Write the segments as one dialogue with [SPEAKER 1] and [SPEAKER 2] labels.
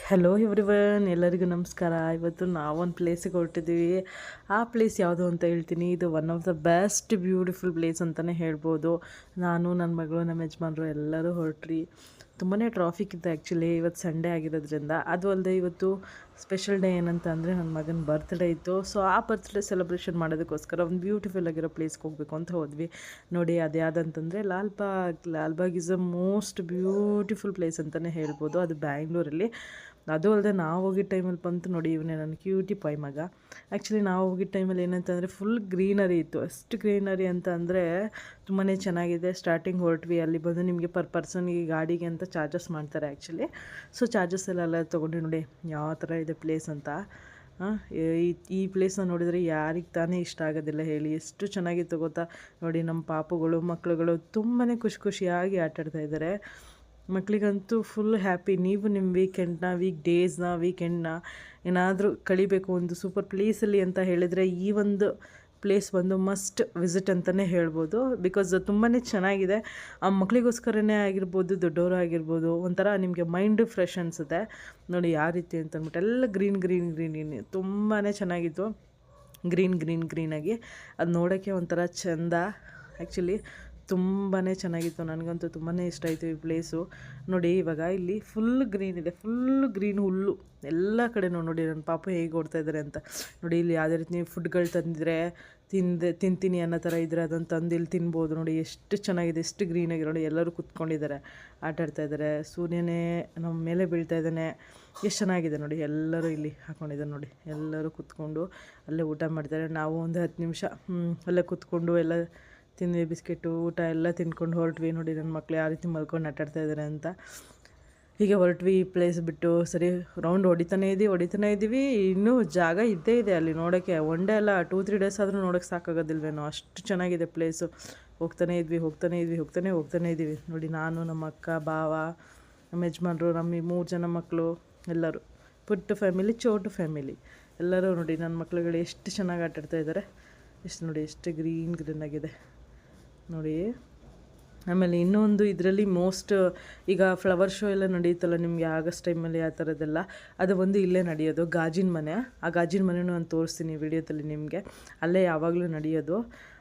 [SPEAKER 1] Hello everyone, ಎಲ್ಲರಿಗೂ ನಮಸ್ಕಾರ. ಇವತ್ತು ನಾವೊಂದು ಪ್ಲೇಸಿಗೆ ಹೊರಟಿದ್ದೀವಿ. ಆ ಪ್ಲೇಸ್ ಯಾವುದು ಅಂತ ಹೇಳ್ತೀನಿ. ಇದು one of the best beautiful place ಅಂತಲೇ ಹೇಳ್ಬೋದು. ನಾನು, ನನ್ನ ಮಗಳು, ನಮ್ಮ ಯಜಮಾನ್ರು ಎಲ್ಲರೂ ಹೊರಟ್ರಿ. ತುಂಬಾ ಟ್ರಾಫಿಕ್ ಇತ್ತು ಆ್ಯಕ್ಚುಲಿ. ಇವತ್ತು ಸಂಡೇ ಆಗಿರೋದ್ರಿಂದ. ಅದು ಅಲ್ಲದೆ ಇವತ್ತು ಸ್ಪೆಷಲ್ ಡೇ ಏನಂತ ಅಂದರೆ ನನ್ನ ಮಗನ ಬರ್ತ್ಡೇ ಇತ್ತು. ಸೊ ಆ ಬರ್ತ್ಡೇ ಸೆಲೆಬ್ರೇಷನ್ ಮಾಡೋದಕ್ಕೋಸ್ಕರ ಒಂದು ಬ್ಯೂಟಿಫುಲ್ ಆಗಿರೋ ಪ್ಲೇಸ್ಗೆ ಹೋಗಬೇಕು ಅಂತ ಹೋದ್ವಿ. ನೋಡಿ, ಅದು ಯಾವುದಂತಂದರೆ Lalbagh is a most beautiful place ಅಂತಲೇ ಹೇಳ್ಬೋದು. ಅದು ಬ್ಯಾಂಗ್ಳೂರಲ್ಲಿ. ಅದು ಅಲ್ಲದೆ ನಾವು ಹೋಗಿದ್ದ ಟೈಮಲ್ಲಿ ಬಂತು ನೋಡಿ, ಇವನೇ ನನ್ನ ಕ್ಯೂಟಿ ಪೈ ಮಗ. ಆ್ಯಕ್ಚುಲಿ ನಾವು ಹೋಗಿದ್ದ ಟೈಮಲ್ಲಿ ಏನಂತಂದರೆ ಫುಲ್ ಗ್ರೀನರಿ ಇತ್ತು. ಅಷ್ಟು ಗ್ರೀನರಿ ಅಂತ ಅಂದರೆ ತುಂಬಾ ಚೆನ್ನಾಗಿದೆ. ಸ್ಟಾರ್ಟಿಂಗ್ ಹೊರಟ್ವಿ, ಅಲ್ಲಿ ಬಂದು ನಿಮಗೆ ಪರ್ ಪರ್ಸನ್ಗೆ ಗಾಡಿಗೆ ಅಂತ ಚಾರ್ಜಸ್ ಮಾಡ್ತಾರೆ ಆ್ಯಕ್ಚುಲಿ. ಸೊ ಚಾರ್ಜಸ್ ಎಲ್ಲ ತೊಗೊಂಡು ನೋಡಿ ಯಾವ ಥರ ಇದೆ ಪ್ಲೇಸ್ ಅಂತ. ಈ ಪ್ಲೇಸ್ನ ನೋಡಿದರೆ ಯಾರಿಗೆ ತಾನೇ ಇಷ್ಟ ಆಗೋದಿಲ್ಲ ಹೇಳಿ. ಎಷ್ಟು ಚೆನ್ನಾಗಿತ್ತು ಗೊತ್ತಾ. ನೋಡಿ, ನಮ್ಮ ಪಾಪುಗಳು ಮಕ್ಕಳುಗಳು ತುಂಬಾ ಖುಷಿಯಾಗಿ ಆಟಾಡ್ತಾ ಇದ್ದಾರೆ. ಮಕ್ಕಳಿಗಂತೂ ಫುಲ್ ಹ್ಯಾಪಿ. ನೀವು ನಿಮ್ಮ ವೀಕೆಂಡ್ನ ಏನಾದರೂ ಕಳಿಬೇಕು ಒಂದು ಸೂಪರ್ ಪ್ಲೇಸಲ್ಲಿ ಅಂತ ಹೇಳಿದರೆ ಈ ಒಂದು ಪ್ಲೇಸ್ ಒಂದು ಮಸ್ಟ್ ವಿಸಿಟ್ ಅಂತಲೇ ಹೇಳ್ಬೋದು. ಬಿಕಾಸ್ ತುಂಬಾ ಚೆನ್ನಾಗಿದೆ. ಆ ಮಕ್ಕಳಿಗೋಸ್ಕರನೇ ಆಗಿರ್ಬೋದು, ದೊಡ್ಡವರು ಆಗಿರ್ಬೋದು, ಒಂಥರ ನಿಮಗೆ ಮೈಂಡು ಫ್ರೆಶ್ ಅನಿಸುತ್ತೆ. ನೋಡಿ ಯಾವ ರೀತಿ ಅಂತ ಅಂದ್ಬಿಟ್ಟು ಎಲ್ಲ ಗ್ರೀನ್ ತುಂಬಾ ಚೆನ್ನಾಗಿತ್ತು. ಗ್ರೀನಾಗಿ ಅದು ನೋಡೋಕ್ಕೆ ಒಂಥರ ಚೆಂದ. ಆ್ಯಕ್ಚುಲಿ ತುಂಬಾ ಚೆನ್ನಾಗಿತ್ತು. ನನಗಂತೂ ತುಂಬಾ ಇಷ್ಟ ಆಯಿತು ಈ ಪ್ಲೇಸು. ನೋಡಿ, ಇವಾಗ ಇಲ್ಲಿ ಫುಲ್ ಗ್ರೀನ್ ಇದೆ. ಫುಲ್ ಗ್ರೀನ್ ಹುಲ್ಲು ಎಲ್ಲ ಕಡೆನೂ. ನೋಡಿ ನನ್ನ ಪಾಪ ಹೇಗೆ ಓಡ್ತಾ ಇದ್ದಾರೆ ಅಂತ. ನೋಡಿ, ಇಲ್ಲಿ ಯಾವುದೇ ರೀತಿ ನೀವು ಫುಡ್ಗಳು ತಂದಿದ್ರೆ ತಿಂತೀನಿ ಅನ್ನೋ ಥರ ಇದ್ದರೆ ಅದನ್ನು ತಂದು ಇಲ್ಲಿ ತಿನ್ಬೋದು. ನೋಡಿ ಎಷ್ಟು ಚೆನ್ನಾಗಿದೆ, ಎಷ್ಟು ಗ್ರೀನಾಗಿ. ನೋಡಿ ಎಲ್ಲರೂ ಕೂತ್ಕೊಂಡಿದ್ದಾರೆ, ಆಟಾಡ್ತಾ ಇದ್ದಾರೆ. ಸೂರ್ಯನೇ ನಮ್ಮ ಮೇಲೆ ಬೀಳ್ತಾ ಇದ್ದಾನೆ. ಎಷ್ಟು ಚೆನ್ನಾಗಿದೆ ನೋಡಿ. ಎಲ್ಲರೂ ಇಲ್ಲಿ ಹಾಕ್ಕೊಂಡಿದ್ದಾರೆ ನೋಡಿ. ಎಲ್ಲರೂ ಕೂತ್ಕೊಂಡು ಅಲ್ಲೇ ಊಟ ಮಾಡ್ತಾರೆ. ನಾವು ಒಂದು 10 ನಿಮಿಷ ಅಲ್ಲೇ ಕೂತ್ಕೊಂಡು ಎಲ್ಲ ತಿಂದ್ವಿ. ಬಿಸ್ಕೆಟು ಊಟ ಎಲ್ಲ ತಿನ್ಕೊಂಡು ಹೊರಟ್ವಿ. ನೋಡಿ ನನ್ನ ಮಕ್ಳು ಯಾವ ರೀತಿ ಮಲ್ಕೊಂಡು ಆಟಾಡ್ತಾ ಇದ್ದಾರೆ ಅಂತ. ಹೀಗೆ ಹೊರಟ್ವಿ. ಈ ಪ್ಲೇಸ್ ಬಿಟ್ಟು ಸರಿ ರೌಂಡ್ ಹೊಡಿತಾನೇ ಇದ್ದೀವಿ. ಇನ್ನೂ ಜಾಗ ಇದ್ದೇ ಇದೆ ಅಲ್ಲಿ ನೋಡೋಕ್ಕೆ. ಒನ್ ಡೇ ಅಲ್ಲ, 2-3 ಡೇಸ್ ಆದರೂ ನೋಡೋಕ್ಕೆ ಸಾಕಾಗೋದಿಲ್ವೇನೋ, ಅಷ್ಟು ಚೆನ್ನಾಗಿದೆ ಪ್ಲೇಸು. ಹೋಗ್ತಾನೇ ಇದ್ವಿ. ನೋಡಿ, ನಾನು, ನಮ್ಮ ಅಕ್ಕ, ಭಾವ, ನಮ್ಮ ಯಜಮಾನ್ರು, ನಮ್ಮ 3 ಜನ ಮಕ್ಕಳು ಎಲ್ಲರೂ. ಪುಟ್ಟ ಫ್ಯಾಮಿಲಿ, ಚೋಟು ಫ್ಯಾಮಿಲಿ ಎಲ್ಲರೂ. ನೋಡಿ ನನ್ನ ಮಕ್ಳುಗಳು ಎಷ್ಟು ಚೆನ್ನಾಗಿ ಆಟಾಡ್ತಾ ಇದ್ದಾರೆ. ಎಷ್ಟು ಗ್ರೀನ್ ಆಗಿದೆ ನೋಡಿ. ಆಮೇಲೆ ಇನ್ನೊಂದು ಇದರಲ್ಲಿ ಈಗ ಫ್ಲವರ್ ಶೋ ಎಲ್ಲ ನಡೆಯುತ್ತಲ್ಲ ನಿಮಗೆ ಆಗಸ್ಟ್ ಟೈಮಲ್ಲಿ, ಆ ಥರದ್ದೆಲ್ಲ ಅದು ಒಂದು ಇಲ್ಲೇ ನಡೆಯೋದು. ಗಾಜಿನ ಮನೆ. ಆ ಗಾಜಿನ ಮನೆಯೂ ನಾನು ತೋರಿಸ್ತೀನಿ ವಿಡಿಯೋದಲ್ಲಿ ನಿಮಗೆ. ಅಲ್ಲೇ ಯಾವಾಗಲೂ ನಡೆಯೋದು.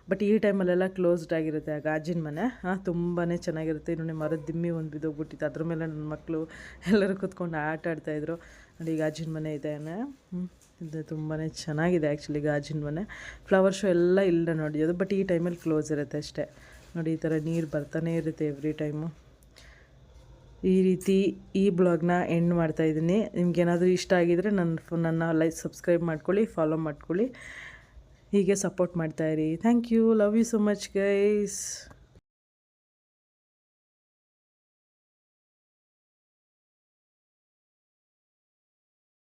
[SPEAKER 1] ಬಟ್ ಈ ಟೈಮಲ್ಲೆಲ್ಲ ಕ್ಲೋಸ್ಡ್ ಆಗಿರುತ್ತೆ ಆ ಗಾಜಿನ ಮನೆ. ತುಂಬಾ ಚೆನ್ನಾಗಿರುತ್ತೆ. ನೋಡಿ, ಮರದ ದಿಮ್ಮಿ ಒಂದು ಬಿದ್ದೋಗ್ಬಿಟ್ಟಿತ್ತು. ಅದ್ರ ಮೇಲೆ ನನ್ನ ಮಕ್ಕಳು ಎಲ್ಲರೂ ಕೂತ್ಕೊಂಡು ಆಟ ಆಡ್ತಾಯಿದ್ರು. ನೋಡಿ, ಗಾಜಿನ ಮನೆ ಇದೆ. ಇದು ತುಂಬಾ ಚೆನ್ನಾಗಿದೆ ಆ್ಯಕ್ಚುಲಿ ಗಾಜಿನ ಮನೆ. ಫ್ಲವರ್ ಶೋ ಎಲ್ಲ ಇಲ್ಲ ನಡೆಯೋದು. ಬಟ್ ಈ ಟೈಮಲ್ಲಿ ಕ್ಲೋಸ್ ಇರುತ್ತೆ ಅಷ್ಟೇ. ನೋಡಿ, ಈ ಥರ ನೀರು ಬರ್ತಾನೆ ಇರುತ್ತೆ ಎವ್ರಿ ಟೈಮು. ಈ ರೀತಿ ಈ ಬ್ಲಾಗ್ನ ಎಂಡ್ ಮಾಡ್ತಾಯಿದ್ದೀನಿ. ನಿಮ್ಗೇನಾದರೂ ಇಷ್ಟ ಆಗಿದರೆ ನನ್ನ ಸಬ್ಸ್ಕ್ರೈಬ್ ಮಾಡ್ಕೊಳ್ಳಿ, ಫಾಲೋ ಮಾಡ್ಕೊಳ್ಳಿ. ಹೀಗೆ ಸಪೋರ್ಟ್ ಮಾಡ್ತಾಯಿರಿ. Thank you. Love you so much guys.